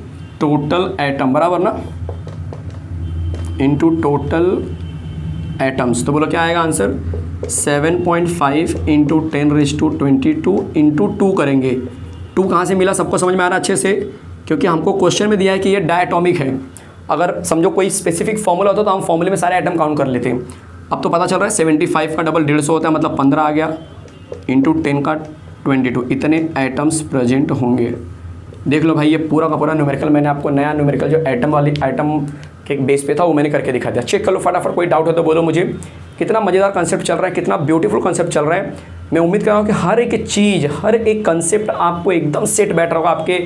total atom, बराबर ना, इनटू टोटल एटम्स। तो बोलो क्या आएगा आंसर, 7.5 इंटू 10⁻22 इंटू 2 करेंगे। 2 कहाँ से मिला, सबको समझ में आ रहा है अच्छे से, क्योंकि हमको क्वेश्चन में दिया है कि ये डायटोमिक है। अगर समझो कोई स्पेसिफिक फॉर्मूला होता तो हम फॉर्मूले में सारे एटम काउंट कर लेते हैं। अब तो पता चल रहा है 75 का डबल 150 होता है, मतलब 15 आ गया, इंटू 10 का 22, इतने एटम्स प्रेजेंट होंगे। देख लो भाई, ये पूरा का पूरा न्यूमेरिकल मैंने आपको नया न्यूमेरिकल जो एटम वाली आइटम के बेस पे था वो मैंने करके दिखा दिया। चेक कर लो फटाफट, कोई डाउट हो तो बोलो मुझे। कितना मज़ेदार कंसेप्ट चल रहा है, कितना ब्यूटीफुल कंसेप्ट चल रहा है। मैं उम्मीद कर रहा हूँ कि हर एक चीज़, हर एक कंसेप्ट आपको एकदम सेट बैठ रहा होगा, आपके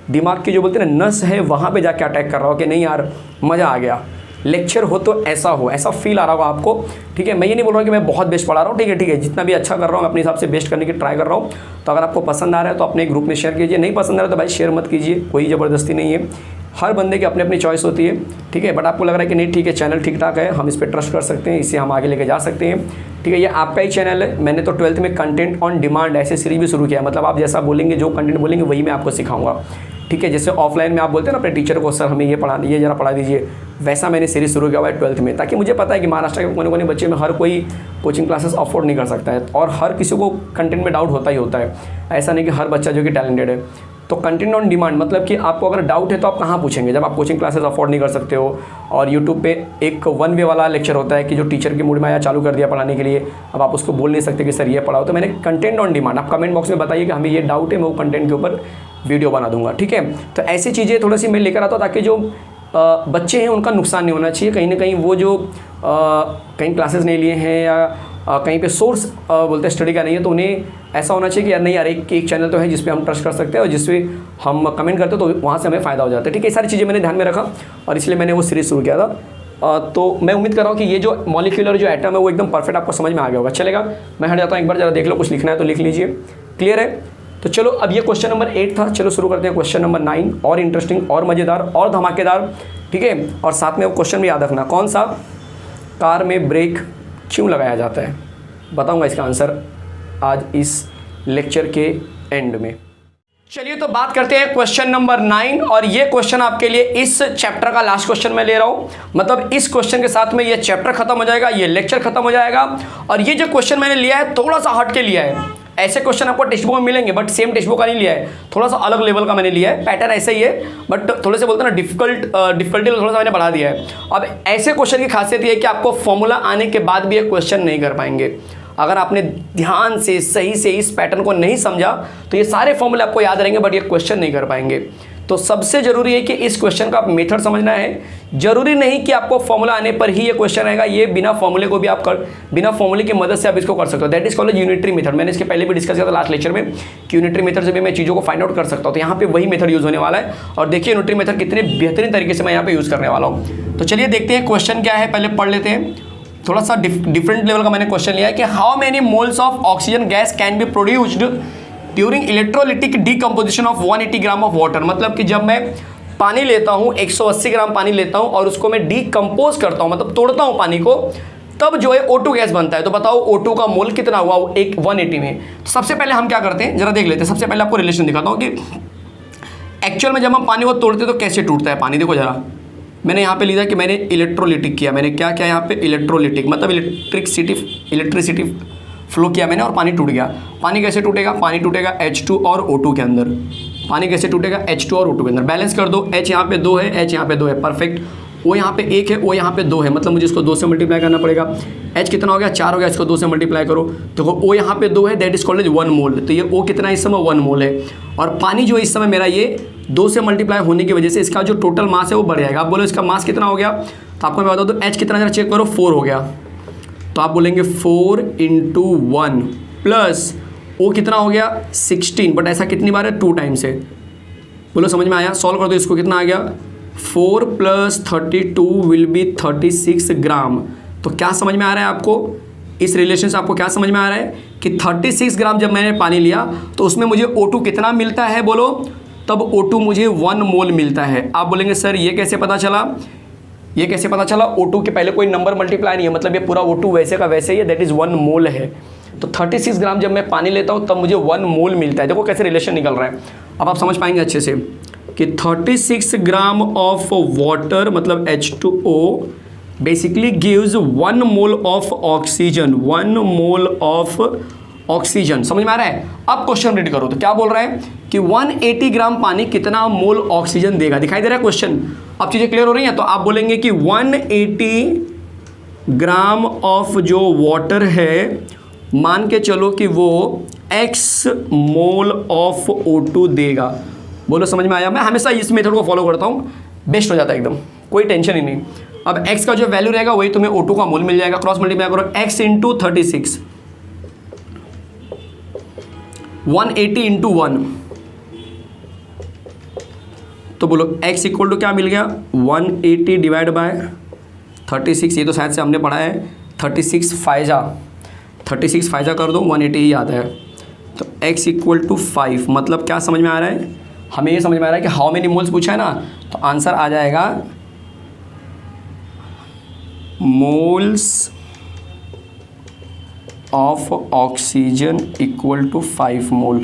दिमाग की जो बोलते हैं ना नस है वहाँ पे जाके अटैक कर रहा हो कि नहीं यार मज़ा आ गया। लेक्चर हो तो ऐसा हो, ऐसा फील आ रहा होगा आपको। ठीक है, मैं ये नहीं बोल रहा हूँ कि मैं बहुत बेस्ट पढ़ा रहा हूँ। ठीक है, जितना भी अच्छा कर रहा हूँ अपने हिसाब से बेस्ट करने की ट्राई कर रहा हूँ। तो अगर आपको पसंद आ रहा है तो अपने ग्रुप में शेयर कीजिए, नहीं पसंद आ रहा है तो भाई शेयर मत कीजिए, कोई ज़बरदस्ती नहीं है। हर बंदे की अपनी अपनी चॉइस होती है। ठीक है, बट आपको लग रहा है कि नहीं ठीक है चैनल ठीक ठाक है, हम इस पर ट्रस्ट कर सकते हैं, इसे हम आगे लेके जा सकते हैं। ठीक है, ये आपका ही चैनल है। मैंने तो 12th में कंटेंट ऑन डिमांड ऐसे सीरीज भी शुरू किया, मतलब आप जैसा बोलेंगे, जो कंटेंट बोलेंगे वही मैं आपको सिखाऊंगा। ठीक है, जैसे ऑफलाइन में आप बोलते हैं ना अपने टीचर को सर हमें ये पढ़ा, ये जरा पढ़ा दीजिए, वैसा मैंने सीरीज शुरू किया हुआ है 12th में, ताकि मुझे पता है कि महाराष्ट्र के कोने कोने बच्चे में हर कोई कोचिंग क्लासेस अफोर्ड नहीं कर सकता है, और हर किसी को कंटेंट में डाउट होता ही होता है। ऐसा नहीं कि हर बच्चा जो कि टैलेंटेड है। तो कंटेंट ऑन डिमांड मतलब कि आपको अगर डाउट है तो आप कहाँ पूछेंगे, जब आप कोचिंग क्लासेस अफोर्ड नहीं कर सकते हो। और यूट्यूब पे एक 1 वे वाला लेक्चर होता है कि जो टीचर के मूड में आया चालू कर दिया पढ़ाने के लिए, अब आप उसको बोल नहीं सकते कि सर ये पढ़ाओ। तो मैंने कंटेंट ऑन डिमांड, आप कमेंट बॉक्स में बताइए कि हमें ये डाउट है, मैं वो कंटेंट के ऊपर वीडियो बना दूंगा। ठीक है, तो ऐसी चीज़ें थोड़ी सी मैं लेकर आता हूँ ताकि जो बच्चे हैं उनका नुकसान नहीं होना चाहिए। कहीं ना कहीं वो जो कहीं क्लासेस नहीं लिए हैं या कहीं पे सोर्स बोलते हैं स्टडी का नहीं है, तो उन्हें ऐसा होना चाहिए कि यार नहीं यार एक चैनल तो है जिस पे हम ट्रस्ट कर सकते हैं और जिस पे हम कमेंट करते हैं तो वहाँ से हमें फ़ायदा हो जाता है। ठीक है, ये सारी चीज़ें मैंने ध्यान में रखा और इसलिए मैंने वो सीरीज़ शुरू किया था। तो मैं उम्मीद कर रहा हूँ कि ये जो मॉलिक्यूलर जो एटम है वो एकदम परफेक्ट आपको समझ में आ गया होगा। चलेगा, मैं हट जाता हूँ, एक बार ज़रा देख लो, कुछ लिखना है तो लिख लीजिए। क्लियर है? तो चलो, अब ये क्वेश्चन नंबर 8 था, चलो शुरू करते हैं क्वेश्चन नंबर 9। और इंटरेस्टिंग और मज़ेदार और धमाकेदार। ठीक है, और साथ में वो क्वेश्चन भी याद रखना, कौन सा, कार में ब्रेक क्यों लगाया जाता है? बताऊंगा इसका आंसर आज इस लेक्चर के एंड में। चलिए तो बात करते हैं क्वेश्चन नंबर 9, और ये क्वेश्चन आपके लिए इस चैप्टर का लास्ट क्वेश्चन मैं ले रहा हूँ। मतलब इस क्वेश्चन के साथ में ये चैप्टर खत्म हो जाएगा, ये लेक्चर खत्म हो जाएगा। और ये जो क्वेश्चन मैंने लिया है थोड़ा सा हट के लिया है। ऐसे क्वेश्चन आपको टेक्स्ट बुक में मिलेंगे बट सेम टेक्स्ट बुक का नहीं लिया है, थोड़ा सा अलग लेवल का मैंने लिया है। पैटर्न ऐसे ही है बट थोड़े से बोलते हैं ना डिफिकल्टी थोड़ा सा मैंने बढ़ा दिया है। अब ऐसे क्वेश्चन की खासियत ये है कि आपको फॉर्मूला आने के बाद भी ये क्वेश्चन नहीं कर पाएंगे। अगर आपने ध्यान से सही से इस पैटर्न को नहीं समझा तो ये सारे फॉर्मूले आपको याद रहेंगे बट ये क्वेश्चन नहीं कर पाएंगे। तो सबसे जरूरी है कि इस क्वेश्चन का मेथड समझना है। जरूरी नहीं कि आपको फॉर्मूला आने पर ही ये क्वेश्चन आएगा, ये बिना फॉर्मूले को भी आप बिना फॉर्मूले की मदद से आप इसको कर सकते हो। That is called unitary method. मैंने इसके पहले भी डिस्कस किया था लास्ट लेक्चर में कि यूनिटरी मेथड से भी मैं चीज़ों को फाइंड आउट कर सकता हूँ। तो यहाँ पे वही मेथड यूज होने वाला है और देखिए यूनिटरी मेथड कितने बेहतरीन तरीके से मैं यहाँ पे यूज करने वाला हूँ। तो चलिए देखते हैं क्वेश्चन क्या है, पहले पढ़ लेते हैं। थोड़ा सा डिफरेंट लेवल का मैंने क्वेश्चन लिया है कि how many moles of oxygen gas can be produced during electrolytic decomposition of 180 gram of water. मतलब कि जब मैं पानी लेता हूँ, 180 ग्राम पानी लेता हूँ और उसको मैं डीकम्पोज करता हूँ, मतलब तोड़ता हूँ पानी को, तब जो है O2 गैस बनता है। तो बताओ O2 का मोल कितना हुआ एक 180 में। तो सबसे पहले हम क्या करते हैं जरा देख लेते हैं। सबसे पहले आपको रिलेशन दिखाता हूँ कि एक्चुअल में जब हम पानी को तोड़ते हैं तो कैसे टूटता है पानी। देखो जरा, मैंने यहाँ पे लिखा कि मैंने इलेक्ट्रोलिटिक किया। मैंने क्या किया यहाँ पे, इलेक्ट्रोलिटिक मतलब इलेक्ट्रिसिटी फ्लो किया मैंने और पानी टूट गया। पानी कैसे टूटेगा, पानी टूटेगा H2 और O2 के अंदर। पानी कैसे टूटेगा, H2 और O2 के अंदर। बैलेंस कर दो, H यहाँ पे 2 है, H यहाँ पे 2 है, परफेक्ट। O यहाँ पे 1 है, O यहाँ पे 2 है, मतलब मुझे इसको 2 से मल्टीप्लाई करना पड़ेगा। H कितना हो गया, 4 हो गया, इसको 2 से मल्टीप्लाई करो। देखो O यहाँ पे 2 है, दैट इज कॉल्ड एज 1 मोल। तो ये O कितना इस समय 1 मोल है। और पानी जो इस समय मेरा ये 2 से मल्टीप्लाई होने की वजह से इसका जो टोटल मास है वो बढ़ जाएगा। आप बोलो इसका मास कितना हो गया, तो आपको मैं बता दूँ H कितना, जरा चेक करो, 4 हो गया। तो आप बोलेंगे 4 × 1 प्लस O कितना हो गया 16, बट ऐसा कितनी बार है, 2 टाइम्स है। बोलो समझ में आया, सॉल्व कर दो इसको, कितना आ गया 4 + 32 विल बी 36 ग्राम। तो क्या समझ में आ रहा है आपको, इस रिलेशन से आपको क्या समझ में आ रहा है कि 36 ग्राम जब मैंने पानी लिया तो उसमें मुझे O2 कितना मिलता है, बोलो, तब O2 मुझे 1 मोल मिलता है। आप बोलेंगे सर ये कैसे पता चला, ये कैसे पता चला, O2 के पहले कोई नंबर मल्टीप्लाई नहीं है, मतलब ये पूरा O2 वैसे का वैसे ही है, दैट इज़ 1 मोल है। तो 36 ग्राम जब मैं पानी लेता हूँ तब मुझे 1 मोल मिलता है। देखो कैसे रिलेशन निकल रहा है, अब आप समझ पाएंगे अच्छे से कि 36 ग्राम ऑफ वाटर मतलब H2O basically gives 1 mole of oxygen, 1 mole of oxygen. समझ में आ रहा है। अब क्वेश्चन रीड करो तो क्या बोल रहा है कि 180 ग्राम पानी कितना मोल ऑक्सीजन देगा। दिखाई दे रहा है क्वेश्चन, अब चीज़ें क्लियर हो रही हैं। तो आप बोलेंगे कि 180 ग्राम ऑफ जो वाटर है, मान के चलो कि वो x मोल ऑफ O2 देगा। बोलो समझ में आया। मैं हमेशा इस मेथड को फॉलो करता हूँ, बेस्ट हो जाता है एकदम, कोई टेंशन ही नहीं। अब x का जो वैल्यू रहेगा वही तुम्हें O2 का मोल मिल जाएगा। क्रॉस मल्टीप्लाई करो, x × 36, 180 × 1, तो बोलो x इक्वल टू क्या मिल गया 180 डिवाइड बाय 36। ये तो शायद से हमने पढ़ा है 36 फायजा कर दो 180 ही आता है। तो x इक्वल टू 5, मतलब क्या समझ में आ रहा है, हमें ये समझ में आ रहा है कि हाउ मेनी मोल्स पूछा है ना, तो आंसर आ जाएगा moles of oxygen equal to 5 mole.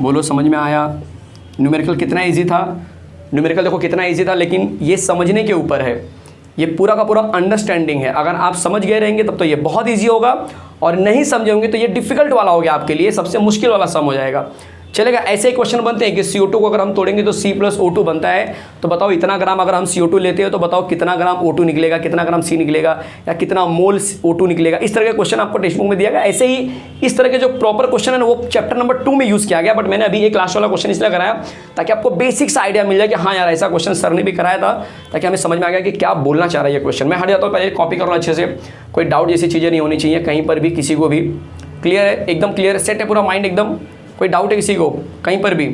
बोलो समझ में आया। न्यूमेरिकल कितना इजी था, न्यूमेरिकल देखो कितना इजी था, लेकिन ये समझने के ऊपर है, ये पूरा का पूरा अंडरस्टैंडिंग है। अगर आप समझ गए रहेंगे तब तो ये बहुत इजी होगा, और नहीं समझे होंगे तो ये डिफिकल्ट वाला हो गया आपके लिए, सबसे मुश्किल वाला सम हो जाएगा। चलेगा। ऐसे ही क्वेश्चन बनते हैं कि CO2 को अगर हम तोड़ेंगे तो C + O2 बनता है, तो बताओ इतना ग्राम अगर हम CO2 लेते हैं तो बताओ कितना ग्राम O2 निकलेगा, कितना ग्राम C निकलेगा, या कितना मोल O2 निकलेगा। इस तरह के क्वेश्चन आपको टेक्स्ट बुक में दिया गया। ऐसे ही इस तरह के जो प्रॉपर क्वेश्चन है ना वो चैप्टर नंबर 2 में यूज़ किया गया, बट मैंने अभी एक लास्ट वाला क्वेश्चन इसलिए कराया ताकि आपको बेसिक्स आइडिया मिल जाए कि हाँ यार ऐसा क्वेश्चन सर ने भी कराया था, ताकि हमें समझ में आ गया कि क्या बोलना चाह रहा है ये क्वेश्चन। मैं हट जाता हूँ, पहले कॉपी कर लो अच्छे से, कोई डाउट जैसी चीज़ें नहीं होनी चाहिए कहीं पर भी, किसी को भी। क्लियर है, एकदम क्लियर सेट है पूरा माइंड एकदम, कोई डाउट है किसी को कहीं पर भी।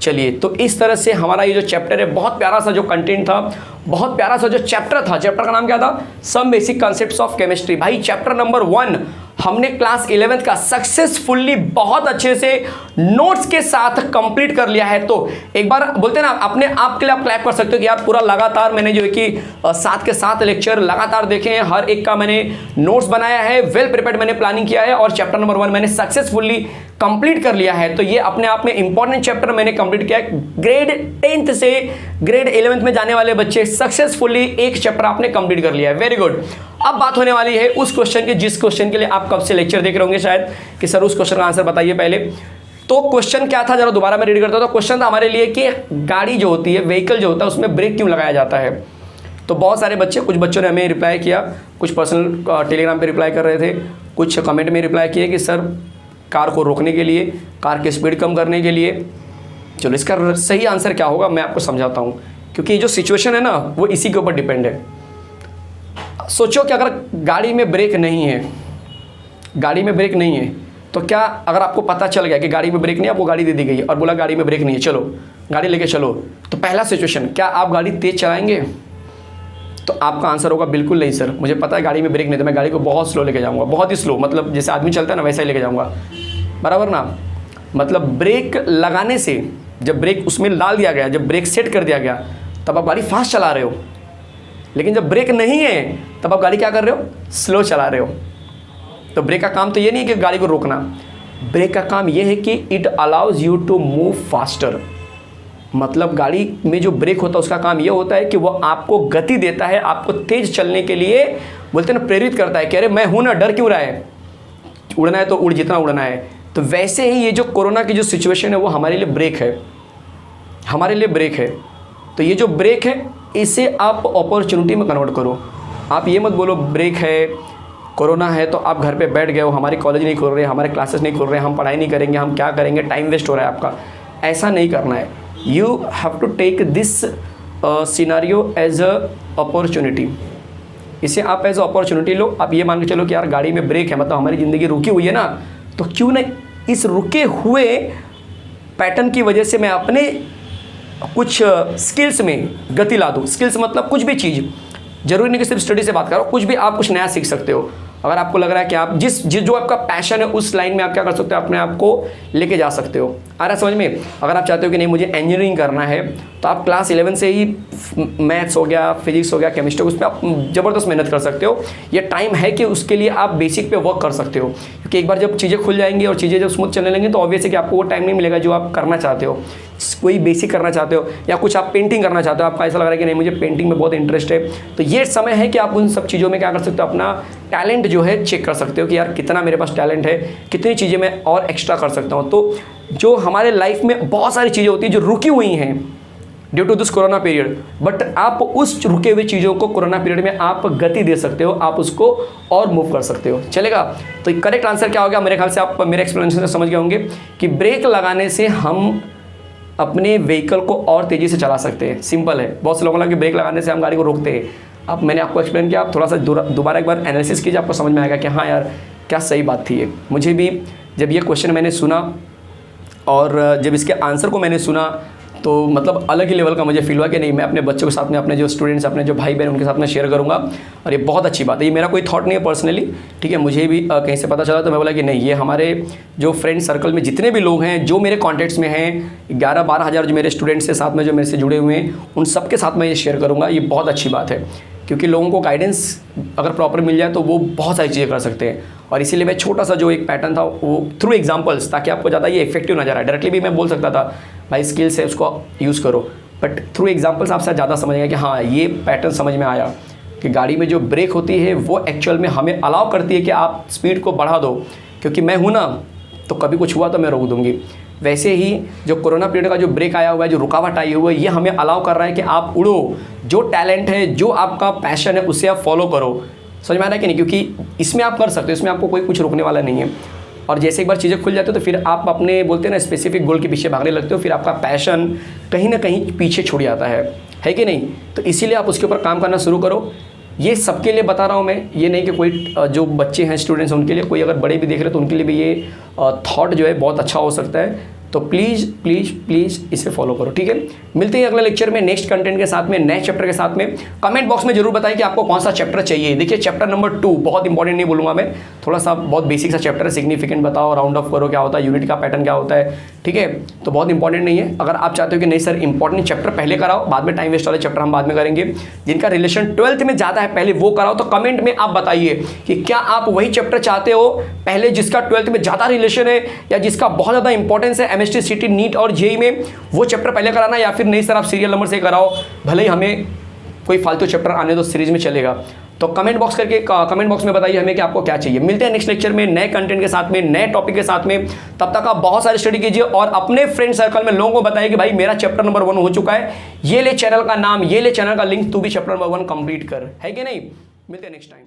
चलिए, तो इस तरह से हमारा ये जो चैप्टर है, बहुत प्यारा सा जो कंटेंट था, बहुत प्यारा सा जो चैप्टर था, चैप्टर का नाम क्या था, some basic concepts of chemistry. भाई चैप्टर नंबर 1 हमने क्लास 11th का सक्सेसफुल्ली बहुत अच्छे से नोट्स के साथ कंप्लीट कर लिया है। तो एक बार बोलते हैं ना, अपने आप के लिए आप क्लैप कर सकते हो कि यार पूरा लगातार मैंने जो है कि 7 के 7 लेक्चर लगातार देखे हैं, हर एक का मैंने नोट्स बनाया है, वेल प्रिपेयर्ड मैंने प्लानिंग किया है और चैप्टर नंबर 1 मैंने सक्सेसफुली कंप्लीट कर लिया है। तो ये अपने आप में इंपॉर्टेंट चैप्टर मैंने कंप्लीट किया है। ग्रेड 10th से ग्रेड 11th में जाने वाले बच्चे सक्सेसफुली एक चैप्टर आपने कंप्लीट कर लिया है। Very good. अब बात होने वाली है उस क्वेश्चन की जिस क्वेश्चन के लिए आप कब से लेक्चर देख रहे होंगे शायद कि सर उस क्वेश्चन का आंसर बताइए पहले। तो क्वेश्चन क्या था, जरा दोबारा मैं रीड करता हूं। तो क्वेश्चन था हमारे लिए कि गाड़ी जो होती है, व्हीकल जो होता है, उसमें ब्रेक क्यों लगाया जाता है। तो बहुत सारे बच्चे, कुछ बच्चों ने हमें रिप्लाई किया, कुछ पर्सनल टेलीग्राम पे रिप्लाई कर रहे थे, कुछ कमेंट में रिप्लाई किए कि सर कार को रोकने के लिए, कार की स्पीड कम करने के लिए। चलो इसका सही आंसर क्या होगा मैं आपको समझाता हूँ, क्योंकि जो सिचुएशन है ना वो इसी के ऊपर डिपेंड है। सोचो कि अगर गाड़ी में ब्रेक नहीं है, गाड़ी में ब्रेक नहीं है तो क्या, अगर आपको पता चल गया कि गाड़ी में ब्रेक नहीं है, आपको गाड़ी दे दी गई और बोला गाड़ी में ब्रेक नहीं है, चलो गाड़ी लेके चलो, तो पहला सिचुएशन, क्या आप गाड़ी तेज चलाएंगे। तो आपका आंसर होगा बिल्कुल नहीं सर, मुझे पता है गाड़ी में ब्रेक नहीं, तो मैं गाड़ी को बहुत स्लो लेके जाऊंगा, बहुत ही स्लो, मतलब जैसे आदमी चलता है ना वैसा ही लेके जाऊंगा, बराबर ना। मतलब ब्रेक लगाने से, जब ब्रेक उसमें डाल दिया गया, जब ब्रेक सेट कर दिया गया, तब आप गाड़ी फास्ट चला रहे हो। लेकिन जब ब्रेक नहीं है तब आप गाड़ी क्या कर रहे हो, स्लो चला रहे हो। तो ब्रेक का काम तो ये नहीं है कि गाड़ी को रोकना, ब्रेक का काम ये है कि it allows you to move faster. मतलब गाड़ी में जो ब्रेक होता है उसका काम ये होता है कि वो आपको गति देता है, आपको तेज चलने के लिए बोलते हैं ना, प्रेरित करता है कि अरे मैं हूं ना, डर क्यों रहा है, उड़ना है तो उड़, जितना उड़ना है। तो वैसे ही ये जो कोरोना की जो सिचुएशन है वो हमारे लिए ब्रेक है, हमारे लिए ब्रेक है। तो ये जो ब्रेक है इसे आप अपॉर्चुनिटी में कन्वर्ट करो। आप ये मत बोलो ब्रेक है, कोरोना है तो आप घर पे बैठ गए हो, हमारे कॉलेज नहीं खोल रहे, हमारे क्लासेस नहीं खोल रहे, हम पढ़ाई नहीं करेंगे, हम क्या करेंगे, टाइम वेस्ट हो रहा है आपका। ऐसा नहीं करना है। You have to take this scenario as a opportunity. इसे आप एज अ अपॉर्चुनिटी लो। आप ये मान के चलो कि यार गाड़ी में ब्रेक है, मतलब हमारी ज़िंदगी रुकी हुई है ना, तो क्यों नहीं इस रुके हुए पैटर्न की वजह से मैं अपने कुछ स्किल्स में गति ला दूँ। स्किल्स मतलब कुछ भी चीज़, जरूरी नहीं कि सिर्फ स्टडी से बात करो, कुछ भी आप कुछ नया सीख सकते हो। अगर आपको लग रहा है कि आप जिस जो आपका पैशन है उस लाइन में आप क्या कर सकते हो, अपने आप को लेके जा सकते हो। आ रहा समझ में। अगर आप चाहते हो कि नहीं मुझे इंजीनियरिंग करना है, तो आप क्लास 11 से ही मैथ्स हो गया, फिजिक्स हो गया, केमिस्ट्री, उस पर आप ज़बरदस्त मेहनत कर सकते हो। ये टाइम है कि उसके लिए आप बेसिक पे वर्क कर सकते हो, क्योंकि एक बार जब चीज़ें खुल जाएंगी और चीज़ें जब स्मूथ चलने लगेंगी तो ऑब्वियस है कि आपको वो टाइम नहीं मिलेगा जो आप करना चाहते हो। कोई बेसिक करना चाहते हो या कुछ आप पेंटिंग करना चाहते हो, आपको ऐसा लग रहा है कि नहीं मुझे पेंटिंग में बहुत इंटरेस्ट है, तो ये समय है कि आप उन सब चीज़ों में क्या कर सकते हो, अपना टैलेंट जो है चेक कर सकते हो कि यार कितना मेरे पास टैलेंट है, कितनी चीज़ें मैं और एक्स्ट्रा कर सकता हूँ। तो जो हमारे लाइफ में बहुत सारी चीज़ें होती हैं जो रुकी हुई हैं due to this corona period, but आप उस रुके हुए चीज़ों को कोरोना पीरियड में आप गति दे सकते हो, आप उसको और मूव कर सकते हो। चलेगा। तो करेक्ट आंसर क्या हो गया, मेरे ख्याल से आप मेरे एक्सप्लेनेशन से समझ गए होंगे कि ब्रेक लगाने से हम अपने व्हीकल को और तेज़ी से चला सकते हैं। सिंपल है। बहुत से लोगों को लगा कि ब्रेक लगाने से हम गाड़ी को रोकते हैं। अब मैंने आपको एक्सप्लेन किया, आप थोड़ा सा दोबारा एक बार एनालिसिस कीजिए, आपको समझ में आएगा कि हाँ यार क्या सही बात थी ये। मुझे भी जब ये क्वेश्चन मैंने सुना और जब इसके आंसर को मैंने सुना तो मतलब अलग ही लेवल का मुझे फील हुआ कि नहीं मैं अपने बच्चों के साथ में, अपने जो स्टूडेंट्स, अपने जो भाई बहन उनके साथ में शेयर करूंगा। और ये बहुत अच्छी बात है। ये मेरा कोई थॉट नहीं है पर्सनली, ठीक है, मुझे भी कहीं से पता चला तो मैं बोला कि नहीं ये हमारे जो फ्रेंड सर्कल में जितने भी लोग हैं, जो मेरे कॉन्टैक्ट्स में हैं, 11-12 हज़ार जो मेरे स्टूडेंट्स के साथ में जो मेरे से जुड़े हुए हैं, उन सबके साथ में ये शेयर करूँगा। ये बहुत अच्छी बात है, क्योंकि लोगों को गाइडेंस अगर प्रॉपर मिल जाए तो वो बहुत सारी चीज़ें कर सकते हैं। और इसीलिए मैं छोटा सा जो एक पैटर्न था वो थ्रू एग्जांपल्स, ताकि आपको ज़्यादा ये इफेक्टिव नजर आए। डायरेक्टली भी मैं बोल सकता था भाई स्किल्स है उसको यूज़ करो, बट थ्रू एग्जांपल्स आप शायद ज़्यादा समझेंगे कि हाँ ये पैटर्न समझ में आया कि गाड़ी में जो ब्रेक होती है वो एक्चुअल में हमें अलाउ करती है कि आप स्पीड को बढ़ा दो, क्योंकि मैं हूँ ना तो कभी कुछ हुआ तो मैं रोक दूँगी। वैसे ही जो कोरोना पीरियड का जो ब्रेक आया हुआ है, जो रुकावट आई हुई है, ये हमें अलाउ कर रहा है कि आप उड़ो, जो टैलेंट है, जो आपका पैशन है उसे आप फॉलो करो। समझ में आ रहा है कि नहीं, क्योंकि इसमें आप कर सकते हो, इसमें आपको कोई कुछ रोकने वाला नहीं है। और जैसे एक बार चीज़ें खुल जाती है तो फिर आप अपने बोलते हैं ना स्पेसिफिक गोल के पीछे भागने लगते हो, फिर आपका पैशन कहीं ना कहीं पीछे छूट जाता है कि नहीं। तो इसीलिए आप उसके ऊपर काम करना शुरू करो। ये सबके लिए बता रहा हूँ मैं, ये नहीं कि कोई जो बच्चे हैं, स्टूडेंट्स हैं, उनके लिए, कोई अगर बड़े भी देख रहे हैं तो उनके लिए भी ये थॉट जो है बहुत अच्छा हो सकता है। तो प्लीज़ प्लीज़ प्लीज़ इसे फॉलो करो, ठीक है। मिलते हैं अगले लेक्चर में नेक्स्ट कंटेंट के साथ में, नए चैप्टर के साथ में। कमेंट बॉक्स में जरूर बताएं कि आपको कौन सा चैप्टर चाहिए। देखिए चैप्टर नंबर 2 बहुत इंपॉर्टेंट नहीं बोलूँगा मैं, थोड़ा सा बहुत बेसिक सा चैप्टर है। सिग्निफिकेंट बताओ, राउंड ऑफ करो क्या होता है, यूनिट का पैटर्न क्या होता है, ठीक है। तो बहुत इंपॉर्टेंट नहीं है। अगर आप चाहते हो कि नहीं सर इंपॉर्टेंट चैप्टर पहले कराओ, बाद में टाइम वेस्ट वाले चैप्टर हम बाद में करेंगे, जिनका रिलेशन 12th में ज़्यादा है पहले वो कराओ, तो कमेंट में आप बताइए कि क्या आप वही चैप्टर चाहते हो पहले जिसका 12th में ज़्यादा रिलेशन है, या जिसका बहुत ज़्यादा इंपॉर्टेंस है एमएसटी, सीटी, नीट और जेई में, वो चैप्टर पहले कराना, या फिर नहीं सर आप सीरियल नंबर से कराओ, भले ही हमें कोई फालतू चैप्टर आने दो, सीरीज में चलेगा। तो कमेंट बॉक्स में बताइए हमें कि आपको क्या चाहिए। मिलते हैं नेक्स्ट लेक्चर में नए कंटेंट के साथ में, नए टॉपिक के साथ में। तब तक आप बहुत सारी स्टडी कीजिए और अपने फ्रेंड सर्कल में लोगों को बताइए कि भाई मेरा चैप्टर नंबर 1 हो चुका है, ये ले चैनल का नाम, ये ले चैनल का लिंक, तू भी चैप्टर नंबर 1 कंप्लीट कर, है कि नहीं। मिलते हैं नेक्स्ट टाइम।